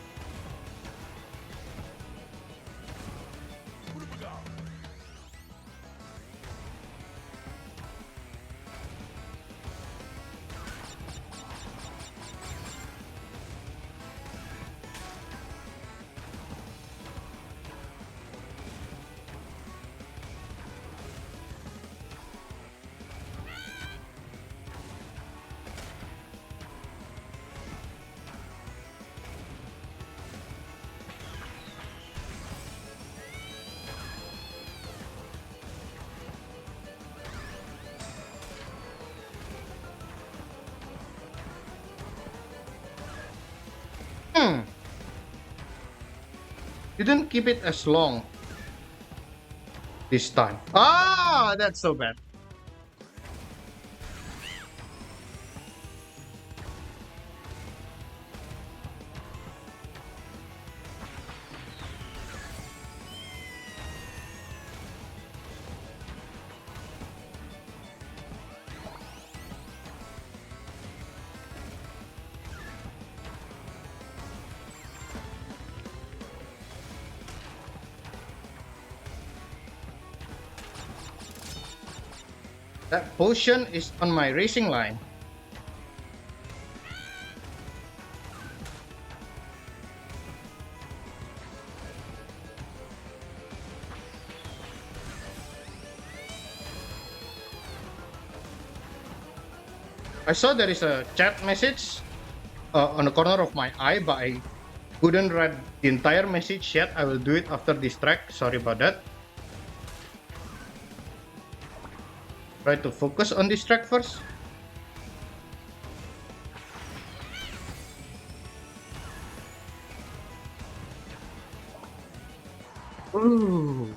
Speaker 1: Hmm, didn't keep it as long this time. Ah, that's so bad. That potion is on my racing line. I saw there is a chat message on the corner of my eye, but I couldn't read the entire message yet. I will do it after this track. Sorry about that. Try to focus on this track first. Ooh.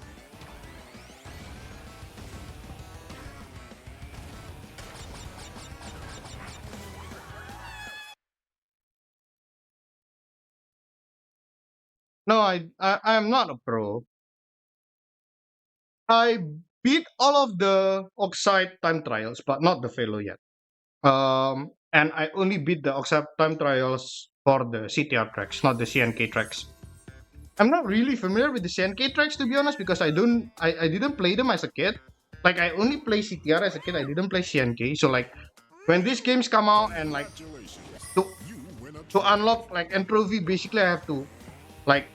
Speaker 1: No, I'm not a pro. I beat all of the Oxide time trials, but not the Velo yet. And I only beat the Oxide time trials for the CTR tracks, not the CNK tracks. I'm not really familiar with the CNK tracks, to be honest, because I didn't play them as a kid. Like I only play CTR as a kid. I didn't play CNK. So like when these games come out and like
Speaker 2: Congratulations.
Speaker 1: to
Speaker 2: You win a
Speaker 1: to
Speaker 2: trophy.
Speaker 1: unlock like and trophy, basically I have to like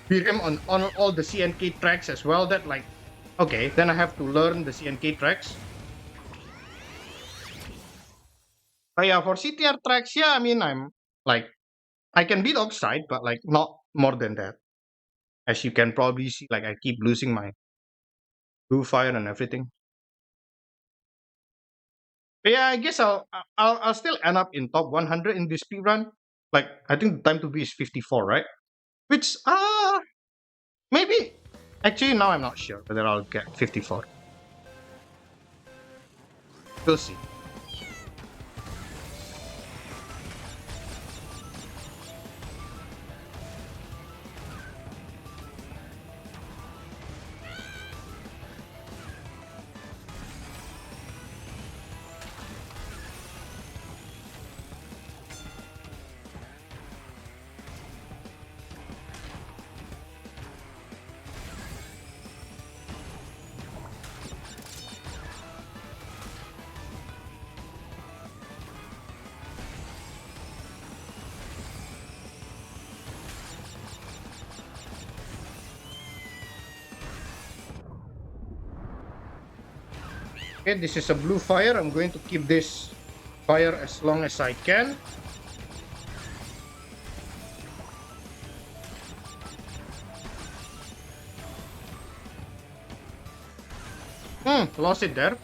Speaker 1: beat him on all the CNK tracks as well. That like okay, then I have to learn the CNK tracks. But yeah, for CTR tracks, yeah, I mean I'm like I can beat Oxide, but like not more than that. As you can probably see, like I keep losing my blue fire and everything. But yeah, I guess I'll still end up in top 100 in this speed run. Like I think the time to beat is 54, right? Which maybe actually now I'm not sure whether I'll get 54. We'll see. Okay, this is a blue fire. I'm going to keep this fire as long as I can. Lost it there.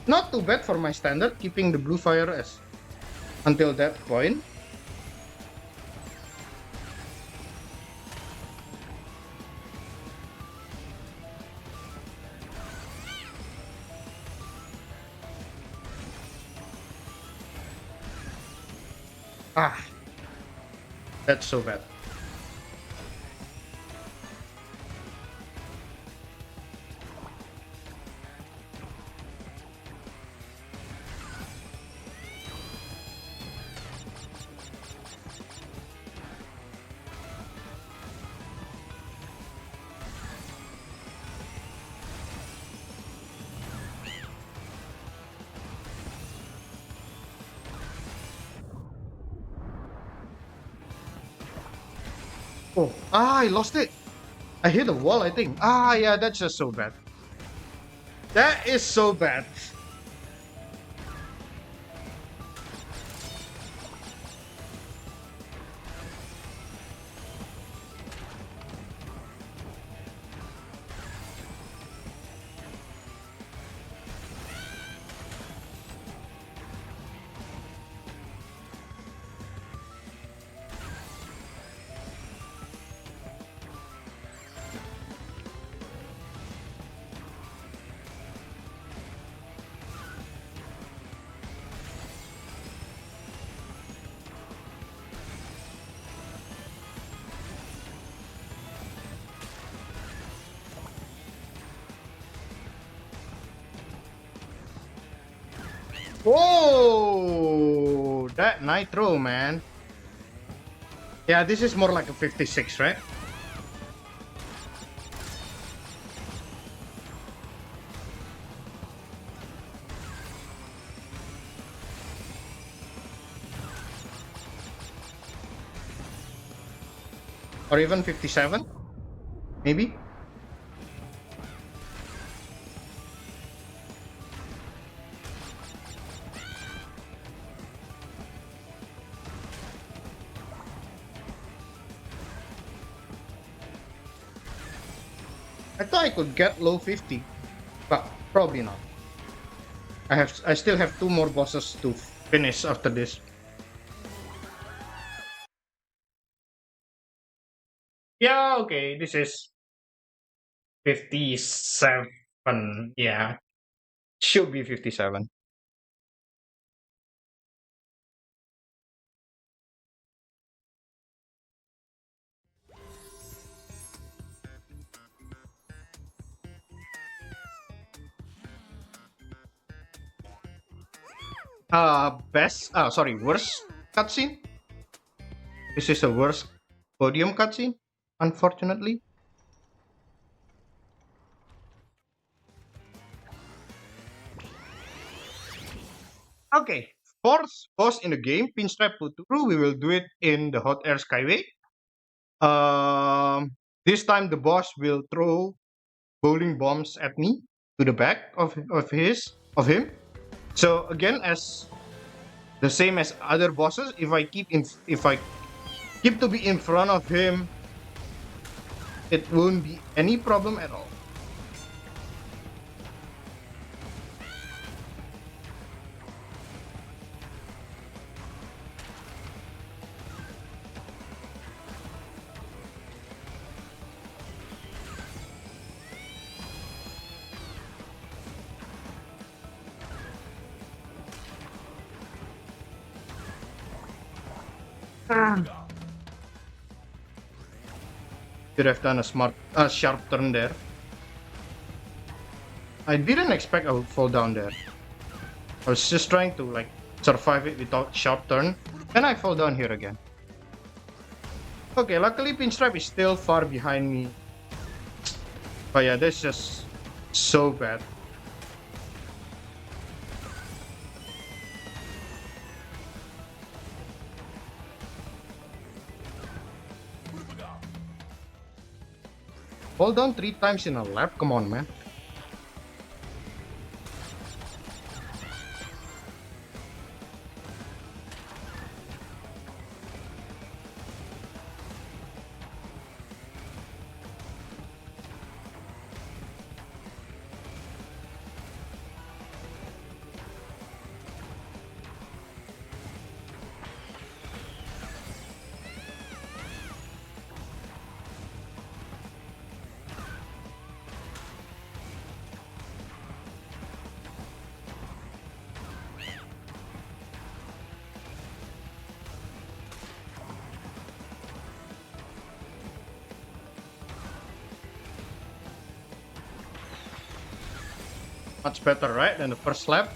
Speaker 1: Not too bad for my standard, keeping the blue fire as until that point. Ah, that's so bad. Oh, I lost it. I hit a wall, I think. Yeah, that's just so bad. That is so bad. Whoa! That nitro, man. Yeah, this is more like a 56, right? Or even 57, maybe? I thought I could get low 50, but probably not. I still have 2 more bosses to finish after this. Yeah, okay, this is 57. Yeah, should be 57. Worst cutscene. This is the worst podium cutscene, unfortunately. Okay, fourth boss in the game, Pinstripe Futuru. We will do it in the Hot Air Skyway. This time the boss will throw bowling bombs at me to the back of him. So again, as the same as other bosses, if I keep to be in front of him, it won't be any problem at all. Should have done a sharp turn there. I didn't expect I would fall down there. I was just trying to like survive it without sharp turn, and I fall down here again. Okay, luckily Pinstripe is still far behind me. But yeah, that's just so bad. Fall down 3 times in a lap? Come on, man. Much better, right, than the first lap?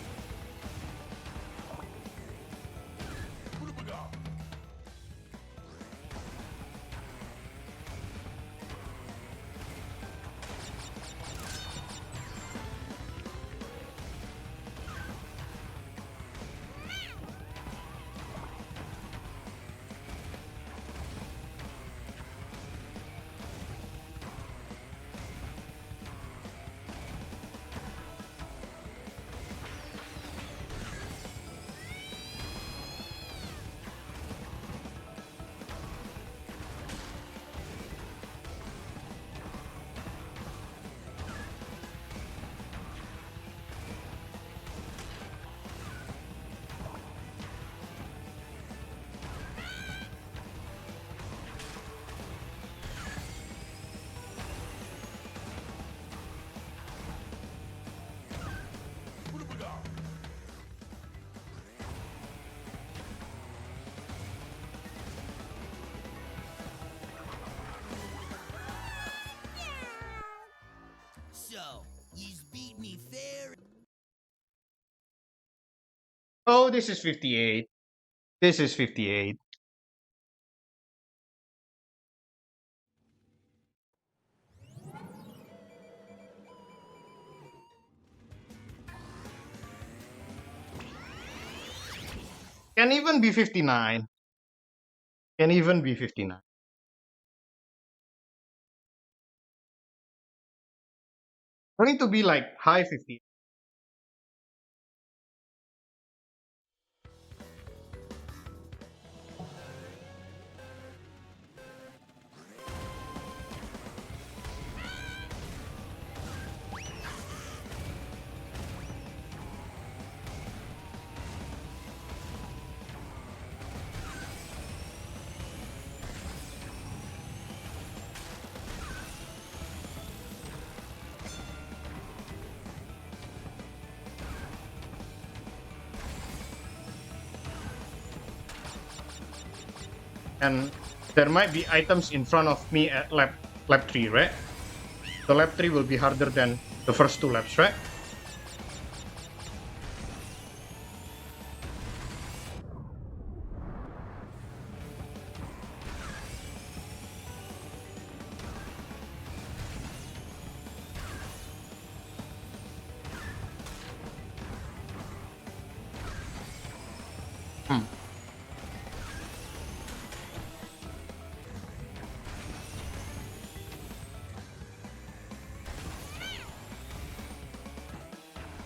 Speaker 3: So, he's beat me fair.
Speaker 1: Oh, this is 58. This is 58. Can even be 59. Can even be 59. Going to be like high 50. And there might be items in front of me at lap 3, right? The lap 3 will be harder than the first 2 laps, right? Hmm.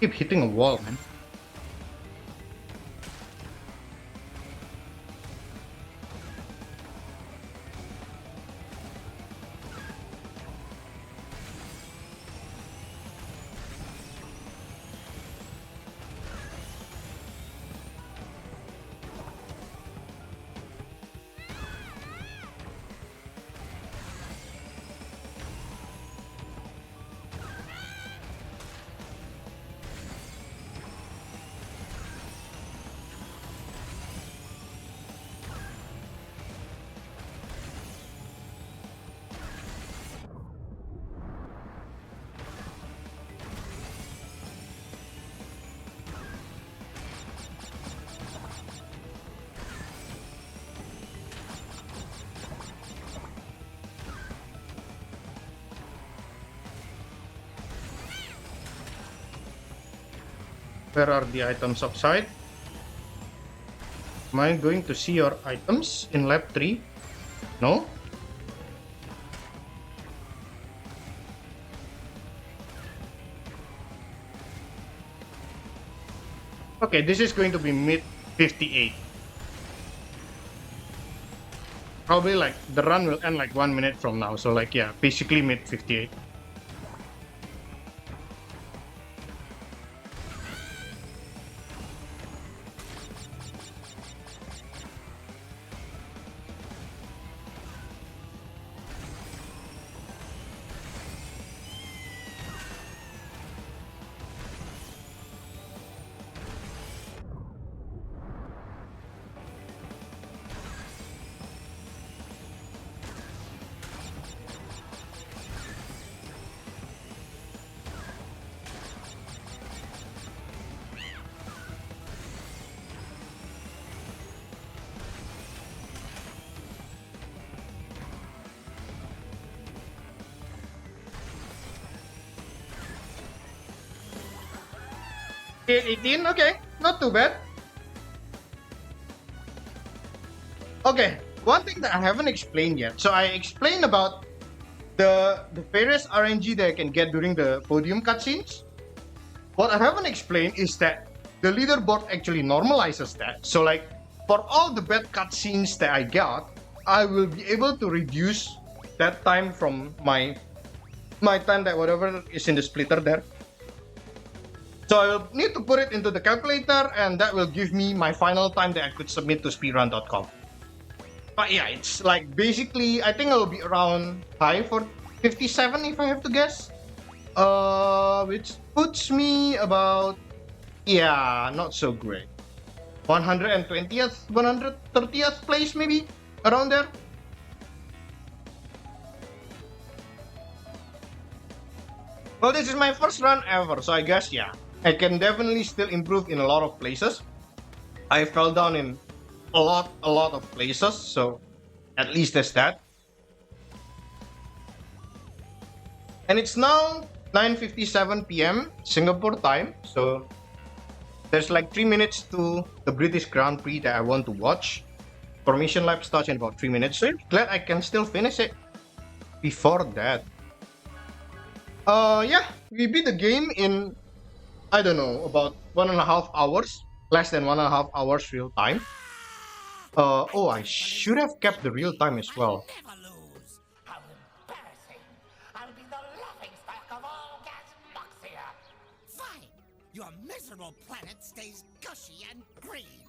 Speaker 1: Keep hitting a wall, man. Where are the items outside? Am I going to see your items in lap 3? No? Okay, this is going to be mid 58. Probably like the run will end like 1 minute from now. So like, yeah, basically mid 58. 18, okay, not too bad. Okay, one thing that I haven't explained yet. So I explained about the various RNG that I can get during the podium cutscenes. What I haven't explained is that the leaderboard actually normalizes that. So like for all the bad cutscenes that I got, I will be able to reduce that time from my time that whatever is in the splitter there. So I will need to put it into the calculator, and that will give me my final time that I could submit to speedrun.com. But yeah, it's like basically I think it will be around high for 57 if I have to guess. Which puts me about, yeah, not so great. 120th, 130th place maybe around there. Well, this is my first run ever, so I guess yeah, I can definitely still improve in a lot of places. I fell down in a lot of places, so at least there's that. And it's now 9:57 p.m. Singapore time, so there's like 3 minutes to the British Grand Prix that I want to watch. Formation lap starts in about 3 minutes, so glad I can still finish it before that. Yeah, we beat the game in, I don't know, about 1.5 hours, less than 1.5 hours real time. Oh, I should have kept the real time as well.
Speaker 3: Never lose. How embarrassing. I'll be the laughingstock of all Gasmoxia. Fine. Your miserable planet stays gushy and green.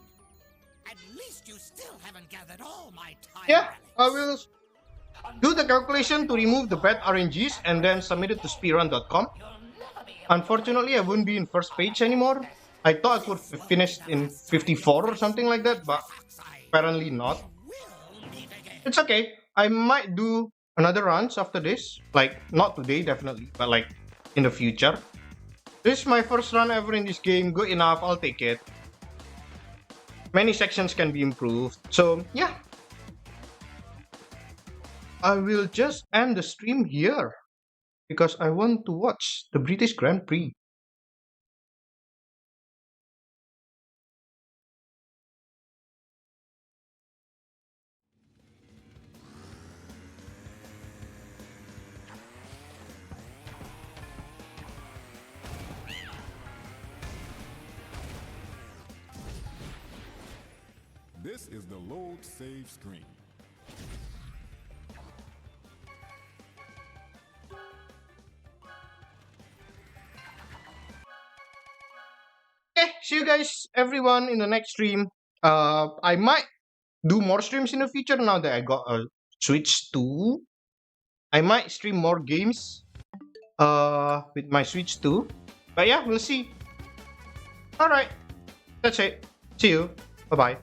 Speaker 3: At least you still haven't gathered all my time
Speaker 1: Yeah, I
Speaker 3: relics.
Speaker 1: will do the calculation to remove the bad RNGs and then submit it to speedrun.com. Unfortunately, I wouldn't be in first page anymore. I thought I could finish in 54 or something like that, but apparently not. It's okay. I might do another runs after this. Like, not today, definitely, but like in the future. This is my first run ever in this game. Good enough, I'll take it. Many sections can be improved. So, yeah. I will just end the stream here because I want to watch the British Grand Prix.
Speaker 2: This is the load save screen.
Speaker 1: Okay, see you guys, everyone, in the next stream. I might do more streams in the future now that I got a Switch 2. I might stream more games with my Switch 2. But yeah, we'll see. Alright, that's it. See you. Bye bye.